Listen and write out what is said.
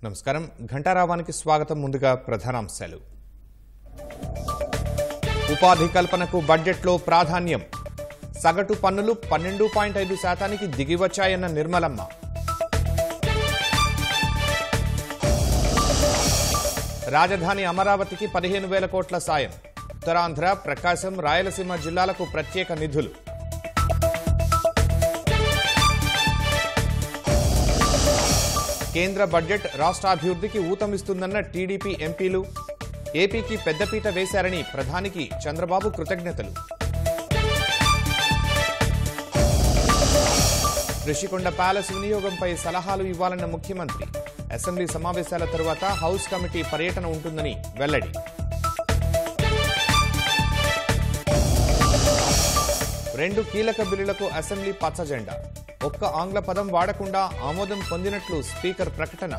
నమస్కారం ఘంటారావానికి స్వాగతం ముందుగా ప్రధానాంశాలు ఉపాధి కల్పనకు బడ్జెట్లో ప్రాధాన్యం సగటు పన్నులు 12.5% దిగివచ్చాయన్న నిర్మలమ్మ రాజధాని అమరావతికి 15,000 కోట్ల సాయం ఉత్తరాంధ్ర ప్రకాశం రాయలసీమ జిల్లాలకు ప్రత్యేక నిధులు కేంద్ర బడ్జెట్ రాష్ట్రాభివృద్ధికి ఊతమిస్తుందన్న టీడీపీ ఎంపీలు ఏపీకి పెద్దపీట వేశారని ప్రధానికి చంద్రబాబు కృతజ్ఞతలు రిషికొండ ప్యాలెస్ వినియోగంపై సలహాలు ఇవ్వాలన్న ముఖ్యమంత్రి అసెంబ్లీ సమావేశాల తరువాత హౌస్ కమిటీ పర్యటన ఉంటుందని వెల్లడి రెండు కీలక బిల్లులకు అసెంబ్లీ పచ్చజెండా ఒక్క ఆంగ్ల పదం వాడకుండా ఆమోదం పొందినట్లు స్పీకర్ ప్రకటన